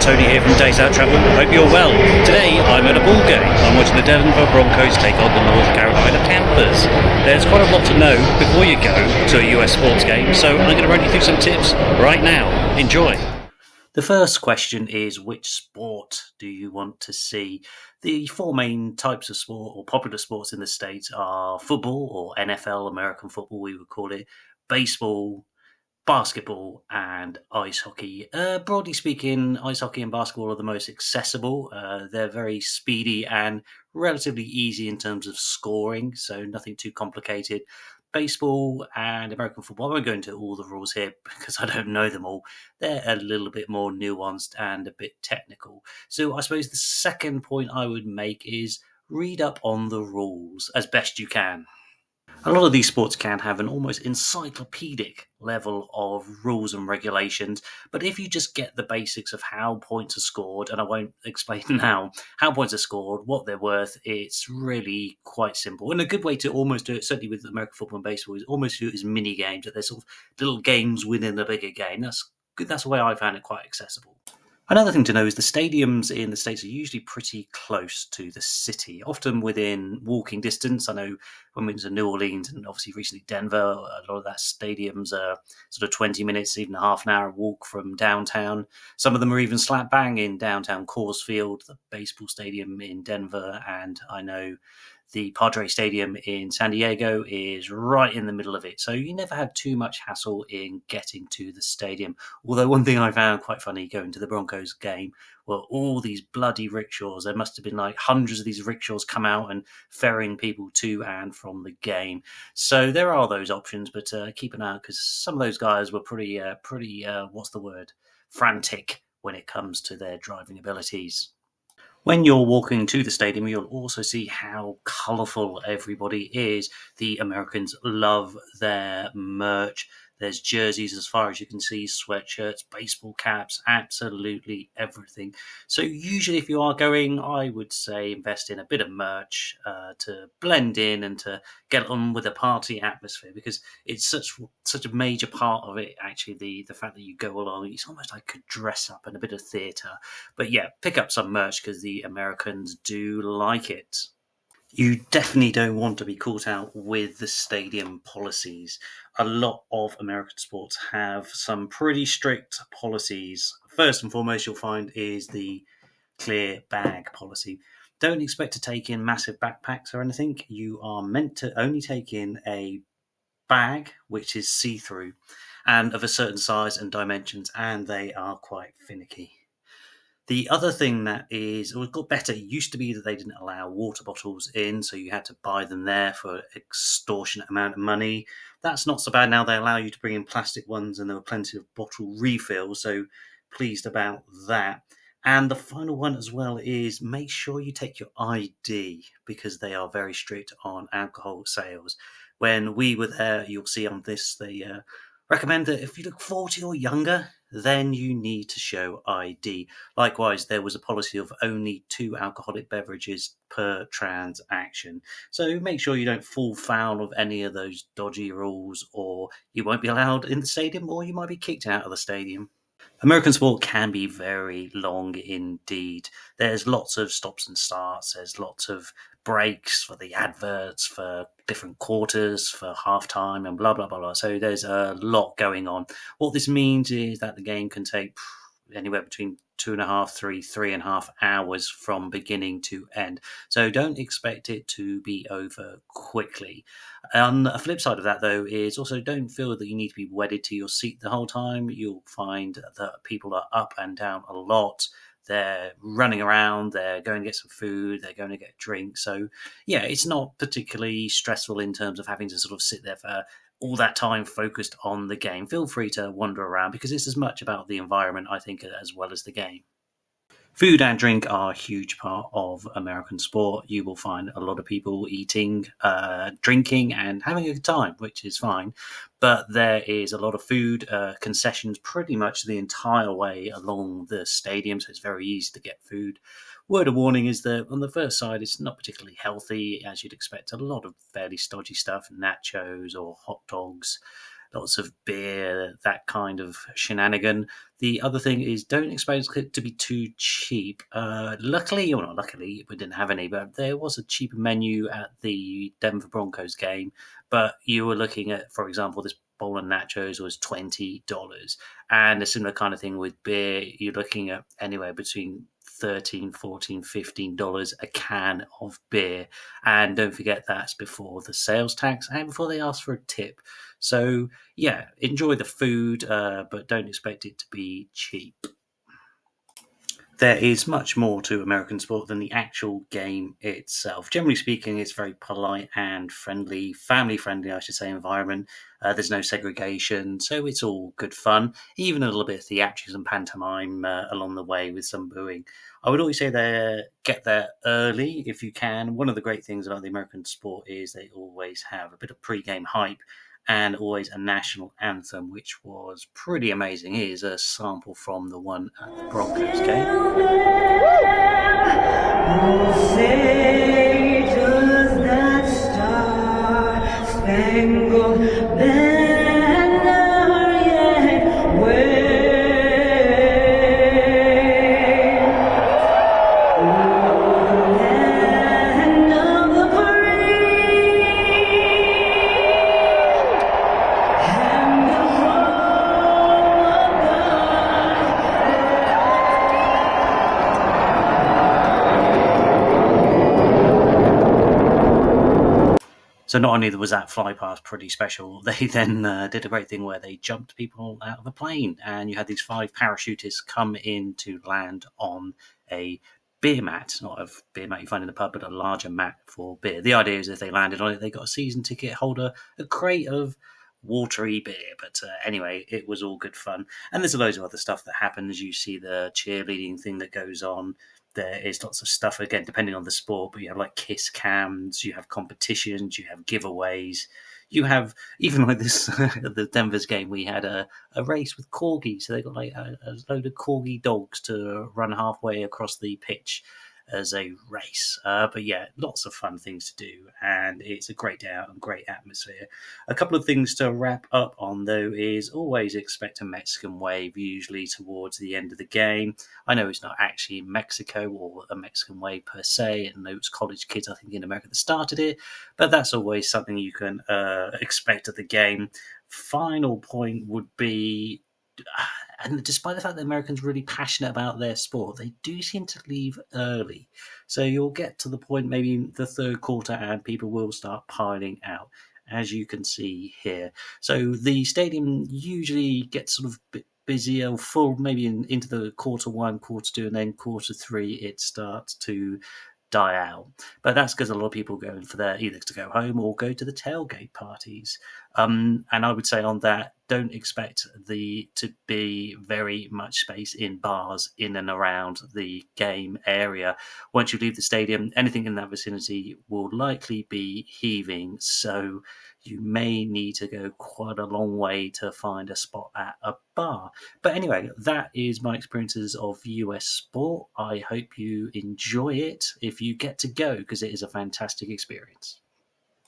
Tony here from Days Out Travelling. Hope you're well. Today I'm at a ball game. I'm watching the Denver Broncos take on the North Carolina Panthers. There's quite a lot to know before you go to a US sports game, so I'm going to run you through some tips right now. Enjoy. The first question is, which sport do you want to see? The four main types of sport or popular sports in the States are football, or NFL, American football we would call it, baseball, basketball, and ice hockey. Broadly speaking, ice hockey and basketball are the most accessible. They're very speedy and relatively easy in terms of scoring, so nothing too complicated. Baseball and American football, I won't go into all the rules here because I don't know them all. They're a little bit more nuanced and a bit technical. So I suppose the second point I would make is read up on the rules as best you can. A lot of these sports can have an almost encyclopedic level of rules and regulations, but if you just get the basics of how points are scored, and I won't explain now how points are scored, what they're worth, it's really quite simple. And a good way to almost do it, certainly with American football and baseball, is almost do it as mini games, that they're sort of little games within a bigger game. That's good. That's the way I found it quite accessible. Another thing to know is the stadiums in the States are usually pretty close to the city, often within walking distance. I know when we went to New Orleans and obviously recently Denver, a lot of that stadiums are sort of 20 minutes, even a half an hour walk from downtown. Some of them are even slap bang in downtown Coors Field, the baseball stadium in Denver, and I know the Padre Stadium in San Diego is right in the middle of it. So you never have too much hassle in getting to the stadium. Although one thing I found quite funny going to the Broncos game were all these bloody rickshaws. There must have been like hundreds of these rickshaws come out and ferrying people to and from the game. So there are those options, but keep an eye out because some of those guys were pretty, what's the word? Frantic when it comes to their driving abilities. When you're walking to the stadium, you'll also see how colourful everybody is. The Americans love their merch. There's jerseys as far as you can see, sweatshirts, baseball caps, absolutely everything. So usually if you are going, I would say invest in a bit of merch to blend in and to get on with a party atmosphere, because it's such a major part of it, actually, the fact that you go along. It's almost like a dress up and a bit of theatre. But yeah, pick up some merch because the Americans do like it. You definitely don't want to be caught out with the stadium policies. A lot of American sports have some pretty strict policies. First and foremost, you'll find is the clear bag policy. Don't expect to take in massive backpacks or anything. You are meant to only take in a bag which is see-through and of a certain size and dimensions, and they are quite finicky. The other thing that it got better. It used to be that they didn't allow water bottles in, so you had to buy them there for extortionate amount of money. That's not so bad now. They allow you to bring in plastic ones, and there were plenty of bottle refills, so pleased about that. And the final one as well is make sure you take your ID, because they are very strict on alcohol sales. When we were there, you'll see on this, they recommend that if you look 40 or younger, then you need to show ID. Likewise, there was a policy of only 2 alcoholic beverages per transaction. So make sure you don't fall foul of any of those dodgy rules, or you won't be allowed in the stadium, or you might be kicked out of the stadium. American sport can be very long indeed. There's lots of stops and starts. There's lots of breaks for the adverts, for different quarters, for halftime, and blah, blah, blah, blah. So there's a lot going on. What this means is that the game can take anywhere between 2.5, 3.5 hours from beginning to end. So don't expect it to be over quickly. On the flip side of that, though, is also don't feel that you need to be wedded to your seat the whole time. You'll find that people are up and down a lot. They're running around, they're going to get some food, they're going to get a drink. So, yeah, it's not particularly stressful in terms of having to sort of sit there for all that time focused on the game. Feel free to wander around because it's as much about the environment, I think, as well as the game. Food and drink are a huge part of American sport. You will find a lot of people eating, drinking, and having a good time, which is fine. But there is a lot of food concessions pretty much the entire way along the stadium, so it's very easy to get food. Word of warning is that on the first side, it's not particularly healthy, as you'd expect. A lot of fairly stodgy stuff, nachos or hot dogs, lots of beer, that kind of shenanigan. The other thing is don't expect it to be too cheap. Luckily, or not luckily, we didn't have any, but there was a cheaper menu at the Denver Broncos game. But you were looking at, for example, this bowl of nachos was $20. And a similar kind of thing with beer, you're looking at anywhere between $13, $14, $15 a can of beer. And don't forget that's before the sales tax and before they ask for a tip. So, yeah, enjoy the food, but don't expect it to be cheap. There is much more to American sport than the actual game itself. Generally speaking, it's very polite and friendly, family friendly, I should say, environment. There's no segregation, so it's all good fun. Even a little bit of theatrics and pantomime along the way with some booing. I would always say get there early if you can. One of the great things about the American sport is they always have a bit of pre-game hype and always a national anthem, which was pretty amazing. Here's a sample from the one at the Broncos game. Say, does that star-spangled banner yet wave? So not only was that fly past pretty special, they then did a great thing where they jumped people out of a plane, and you had these 5 parachutists come in to land on a beer mat, not a beer mat you find in the pub, but a larger mat for beer. The idea is if they landed on it, they got a season ticket holder, a crate of watery beer. But anyway, it was all good fun. And there's loads of other stuff that happens. You see the cheerleading thing that goes on. There is lots of stuff, again, depending on the sport, but you have like kiss cams, you have competitions, you have giveaways. You have, even like this, the Denver's game, we had a race with corgis. So they got like a load of corgi dogs to run halfway across the pitch as a race. But yeah, lots of fun things to do, and it's a great day out and great atmosphere. A couple of things to wrap up on, though, is always expect a Mexican wave, usually towards the end of the game. I know it's not actually Mexico or a Mexican wave per se, and those college kids, I think, in America that started it, but that's always something you can expect at the game. Final point would be, and despite the fact that Americans are really passionate about their sport, they do seem to leave early. So you'll get to the point maybe the third quarter and people will start piling out, as you can see here. So the stadium usually gets sort of a bit busier, full maybe into the quarter 1, quarter 2, and then quarter 3 it starts to die out. But that's because a lot of people go in for their either to go home or go to the tailgate parties. And I would say on that, don't expect to be very much space in bars in and around the game area. Once you leave the stadium, anything in that vicinity will likely be heaving. So you may need to go quite a long way to find a spot at a bar. But anyway, that is my experiences of US sport. I hope you enjoy it if you get to go, because it is a fantastic experience.